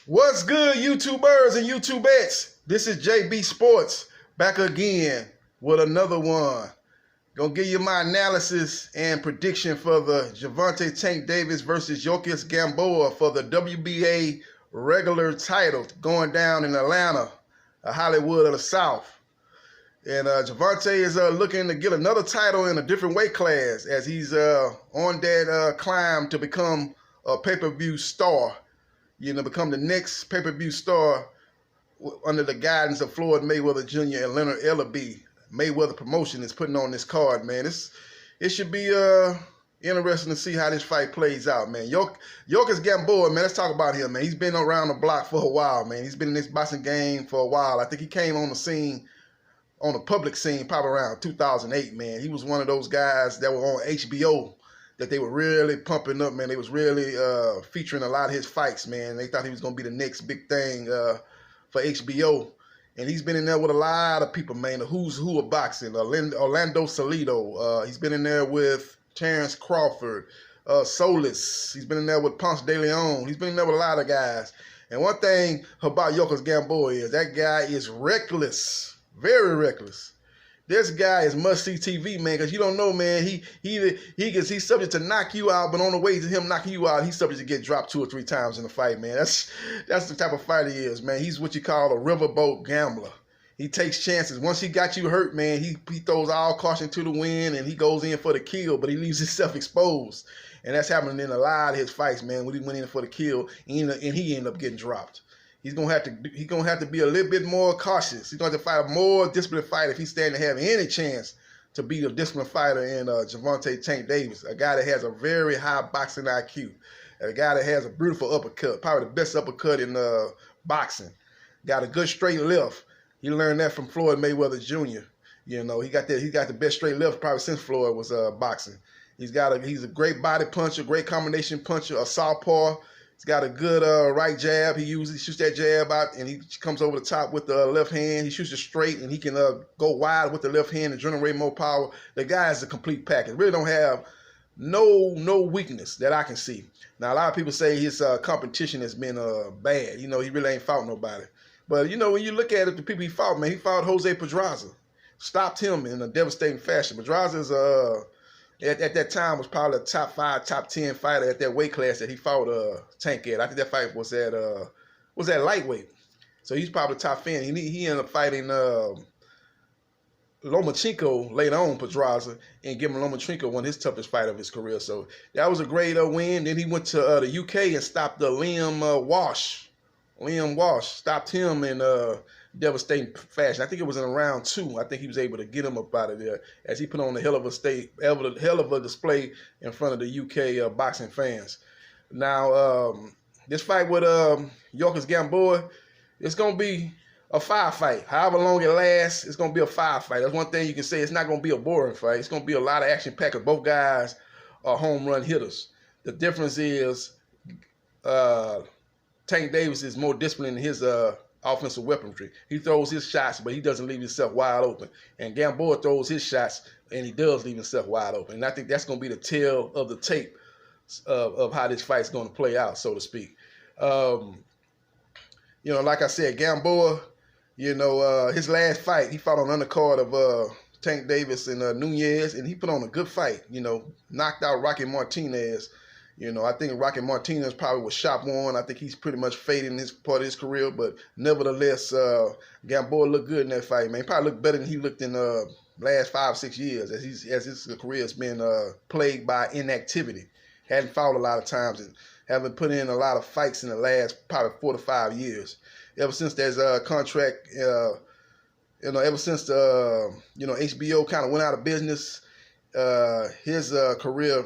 What's good, YouTubers and YouTubettes? This is JB Sports back again with another one. Gonna give you my analysis and prediction for the Gervonte Tank Davis versus Yorkis Gamboa for the WBA regular title going down in Atlanta, Hollywood of the South. And Gervonte is looking to get another title in a different weight class as he's on that climb to become a pay-per-view star. Become the next pay-per-view star under the guidance of Floyd Mayweather Jr. and Leonard Ellerbe. Mayweather Promotion is putting on this card, man. It should be interesting to see how this fight plays out, man. Yorkis Gamboa, man, let's talk about him, man. He's been around the block for a while, man. He's been in this boxing game for a while. I think he came on the scene, on the public scene, probably around 2008, man. He was one of those guys that were on HBO that they were really pumping up, man. They was really featuring a lot of his fights, man. They thought he was going to be the next big thing for HBO. And he's been in there with a lot of people, man. The who's who of boxing. Orlando Salido. He's been in there with Terrence Crawford. Solis. He's been in there with Ponce de Leon. He's been in there with a lot of guys. And one thing about Yorkis Gamboa is that guy is reckless. Very reckless. This guy is must-see TV, man, because you don't know, man. He's subject to knock you out, but on the way to him knocking you out, he's subject to get dropped 2 or 3 times in the fight, man. That's the type of fighter he is, man. He's what you call a riverboat gambler. He takes chances. Once he got you hurt, man, he throws all caution to the wind, and he goes in for the kill, but he leaves himself exposed. And that's happening in a lot of his fights, man, when he went in for the kill, and he ended up getting dropped. He's gonna have to be a little bit more cautious. He's gonna have to fight a more disciplined fight if he's standing to have any chance to be a disciplined fighter in Gervonte Tank Davis, a guy that has a very high boxing IQ, a guy that has a beautiful uppercut, probably the best uppercut in boxing. Got a good straight left. He learned that from Floyd Mayweather Jr. You know, he got the best straight left probably since Floyd was boxing. He's a great body puncher, great combination puncher, a southpaw. He's got a good right jab. He shoots that jab out, and he comes over the top with the left hand. He shoots it straight, and he can go wide with the left hand and generate more power. The guy is a complete package. Really don't have no weakness that I can see. Now, a lot of people say his competition has been bad. You know, he really ain't fought nobody. But, you know, when you look at it, the people he fought, man, he fought Jose Pedraza. Stopped him in a devastating fashion. Pedraza's at that time was probably a top 5, top 10 fighter at that weight class that he fought Tank at. I think that fight was at lightweight. So he's probably top 10. He ended up fighting Lomachenko later on, Pedraza, and giving Lomachenko one of his toughest fight of his career. So that was a great win. Then he went to the UK and stopped Liam Walsh. Liam Walsh stopped him in devastating fashion. I think it was in round 2. I think he was able to get him up out of there as he put on a hell of a display in front of the UK boxing fans. Now, this fight with Yorkis Gamboa, it's going to be a firefight. However long it lasts, it's going to be a firefight. That's one thing you can say. It's not going to be a boring fight. It's going to be a lot of action-packed. Both guys are home run hitters. The difference is Tank Davis is more disciplined in his offensive weaponry. He throws his shots, but he doesn't leave himself wide open. And Gamboa throws his shots, and he does leave himself wide open. And I think that's going to be the tale of the tape of how this fight's going to play out, so to speak. You know, like I said, Gamboa, you know, his last fight, he fought on the undercard of Tank Davis and Nunez, and he put on a good fight, you know, knocked out Rocky Martinez. You know, I think Rocky Martinez probably was shot one. I think he's pretty much fading this part of his career, but nevertheless, Gamboa looked good in that fight, man. He probably looked better than he looked in the last 5 or 6 years as his career has been plagued by inactivity. Hadn't fought a lot of times and haven't put in a lot of fights in the last probably 4 to 5 years. Ever since there's a contract, you know, ever since HBO kind of went out of business, his career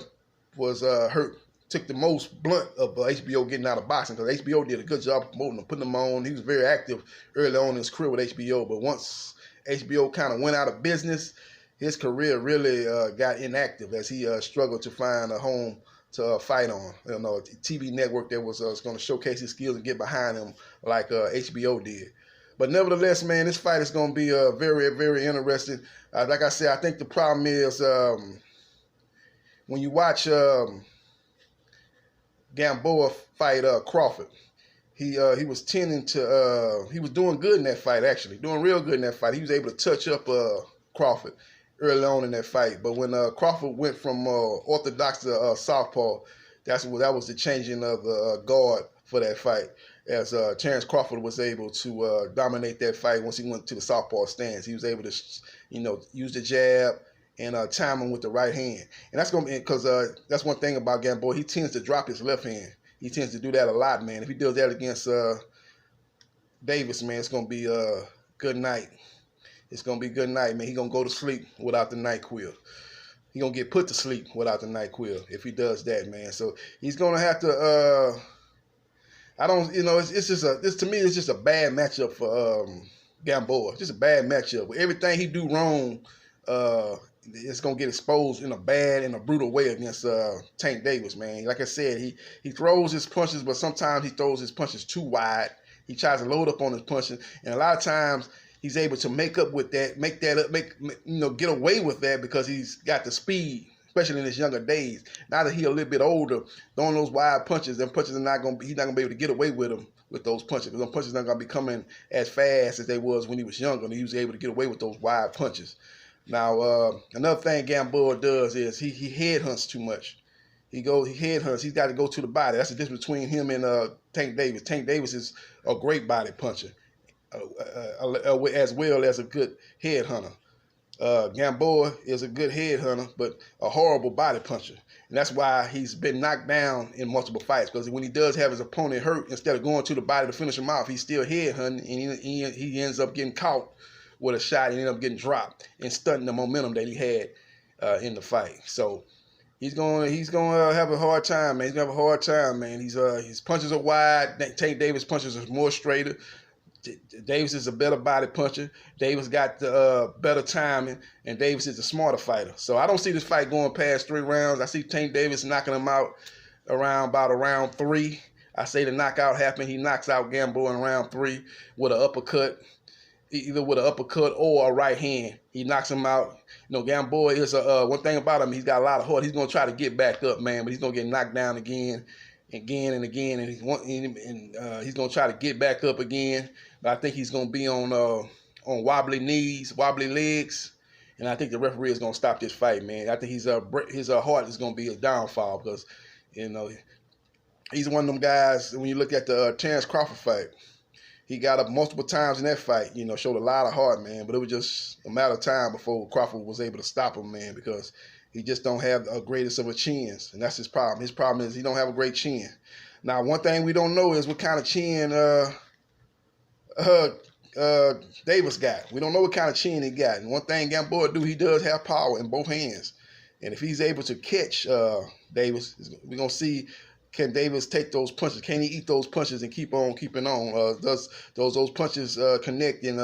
was hurt. Took the most blunt of HBO getting out of boxing because HBO did a good job promoting him, putting him on. He was very active early on in his career with HBO, but once HBO kind of went out of business, his career really got inactive as he struggled to find a home to fight on. You know, a TV network that was going to showcase his skills and get behind him like HBO did. But nevertheless, man, this fight is going to be very, very interesting. Like I said, I think the problem is when you watch Gamboa fight Crawford, he was tending to he was doing good in that fight, actually doing real good in that fight. He was able to touch up Crawford early on in that fight, but when Crawford went from orthodox to southpaw, that was the changing of the guard for that fight, as Terrence Crawford was able to dominate that fight. Once he went to the southpaw stance, he was able to use the jab and time him with the right hand. And that's going to be, because that's one thing about Gamboa. He tends to drop his left hand. He tends to do that a lot, man. If he does that against Davis, man, it's going to be a good night. It's going to be good night, man. He's going to go to sleep without the NyQuil. He's going to get put to sleep without the NyQuil if he does that, man. So he's going to have to, it's just to me, it's just a bad matchup for Gamboa. Just a bad matchup. Everything he do wrong, it's gonna get exposed in a bad and a brutal way against Tank Davis, man. Like I said, he throws his punches, but sometimes he throws his punches too wide. He tries to load up on his punches, and a lot of times he's able to make up with that, get away with that because he's got the speed, especially in his younger days. Now that he's a little bit older, throwing those wide punches, them punches he's not gonna be able to get away with them. With those punches, because those punches not gonna be coming as fast as they was when he was younger, and he was able to get away with those wide punches. Now, another thing Gamboa does is he headhunts too much. He headhunts. He's got to go to the body. That's the difference between him and Tank Davis. Tank Davis is a great body puncher, as well as a good headhunter. Gamboa is a good headhunter, but a horrible body puncher. And that's why he's been knocked down in multiple fights, because when he does have his opponent hurt, instead of going to the body to finish him off, he's still headhunting, and he ends up getting caught with a shot and end up getting dropped and stunting the momentum that he had in the fight. So he's going to have a hard time, man. He's going to have a hard time, man. His punches are wide. Tank Davis' punches are more straighter. Davis is a better body puncher. Davis got the better timing, and Davis is a smarter fighter. So I don't see this fight going past 3 rounds. I see Tank Davis knocking him out about round 3. I say the knockout happened. He knocks out Gamboa in round 3 with an uppercut. Either with an uppercut or a right hand. He knocks him out. Gamboa is one thing about him, he's got a lot of heart. He's going to try to get back up, man, but he's going to get knocked down again, and he's going to try to get back up again. But I think he's going to be on wobbly knees, wobbly legs, and I think the referee is going to stop this fight, man. I think his heart is going to be a downfall, because he's one of them guys. When you look at the Terrence Crawford fight, he got up multiple times in that fight, showed a lot of heart, man. But it was just a matter of time before Crawford was able to stop him, man, because he just don't have a greatest of a chins. And that's his problem. His problem is he don't have a great chin. Now, one thing we don't know is what kind of chin Davis got. We don't know what kind of chin he got. And one thing Gamboa do, he does have power in both hands. And if he's able to catch Davis, we're going to see, can Davis take those punches? Can he eat those punches and keep on keeping on? Does those punches connect and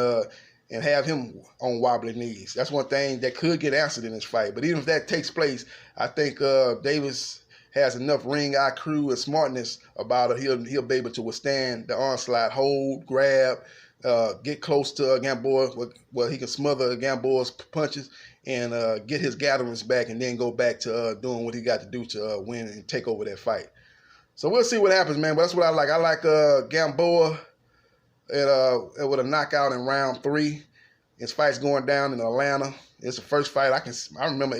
have him on wobbly knees? That's one thing that could get answered in this fight. But even if that takes place, I think Davis has enough ring IQ and smartness about it. He'll be able to withstand the onslaught, hold, grab, get close to Gamboa where he can smother Gamboa's punches and get his gatherings back, and then go back to doing what he got to do to win and take over that fight. So we'll see what happens, man. But that's what I like. I like Gamboa with a knockout in round 3. His fight's going down in Atlanta. It's the first fight I remember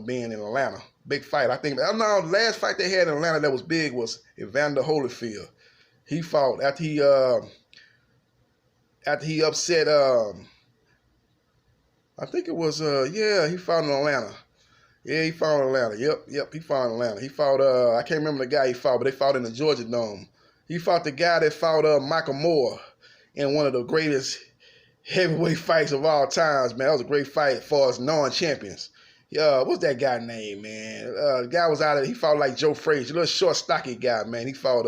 being in Atlanta. Big fight. I think the last fight they had in Atlanta that was big was Evander Holyfield. He fought after he upset. I think it was he fought in Atlanta. Yeah, he fought in Atlanta. Yep, he fought in Atlanta. He fought, I can't remember the guy he fought, but they fought in the Georgia Dome. He fought the guy that fought Michael Moore in one of the greatest heavyweight fights of all times, man. That was a great fight as far as non-champions. What's that guy name, man? The guy was he fought like Joe Frazier, a little short, stocky guy, man. He fought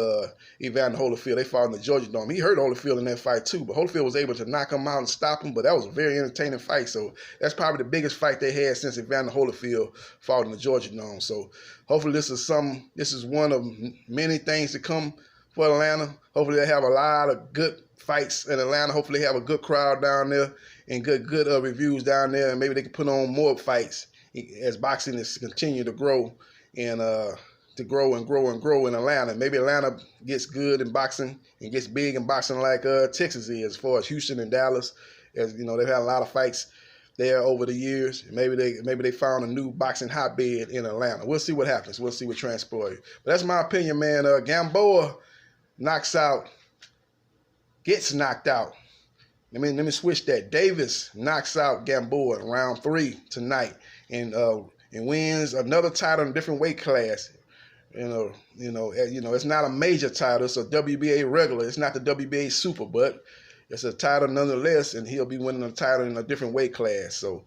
Evander Holyfield. They fought in the Georgia Dome. He hurt Holyfield in that fight too, but Holyfield was able to knock him out and stop him, but that was a very entertaining fight. So that's probably the biggest fight they had since Evander Holyfield fought in the Georgia Dome. So hopefully this is one of many things to come for Atlanta. Hopefully they have a lot of good fights in Atlanta. Hopefully they have a good crowd down there and good reviews down there, and maybe they can put on more fights as boxing is continue to grow and to grow and grow and grow in Atlanta. Maybe Atlanta gets good in boxing and gets big in boxing like Texas is, as far as Houston and Dallas. As you know, they've had a lot of fights there over the years. Maybe they found a new boxing hotbed in Atlanta. We'll see what happens. We'll see what transpires. But that's my opinion, man. Gamboa gets knocked out. Let me switch that. Davis knocks out Gamboa in round 3 tonight, and wins another title in a different weight class. It's not a major title. It's a WBA regular. It's not the WBA super, but it's a title nonetheless, and he'll be winning a title in a different weight class. So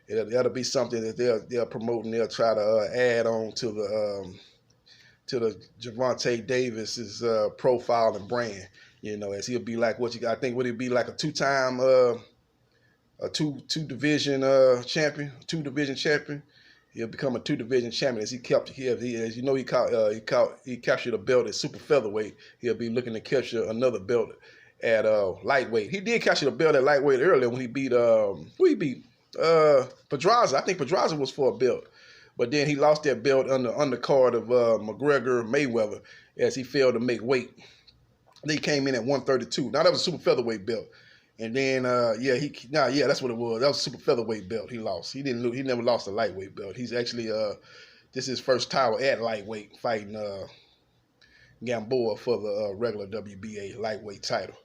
that'll be something that they'll promote, and they'll try to add on to the Gervonte Davis's profile and brand. As he'll be like would he be like a two-time two-division champion, two-division champion. He'll become a two-division champion as he captured a belt at super featherweight. He'll be looking to capture another belt at lightweight. He did capture the belt at lightweight earlier when he beat Pedraza. I think Pedraza was for a belt, but then he lost that belt on the undercard of McGregor Mayweather as he failed to make weight. He came in at 132. Now that was a super featherweight belt. And then, that's what it was. That was a super featherweight belt he lost. He didn't lose. He never lost a lightweight belt. He's actually, this is his first title at lightweight, fighting Gamboa for the regular WBA lightweight title.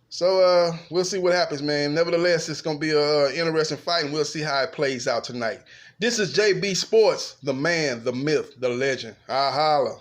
So we'll see what happens, man. Nevertheless, it's going to be an interesting fight, and we'll see how it plays out tonight. This is JB Sports, the man, the myth, the legend. I holla.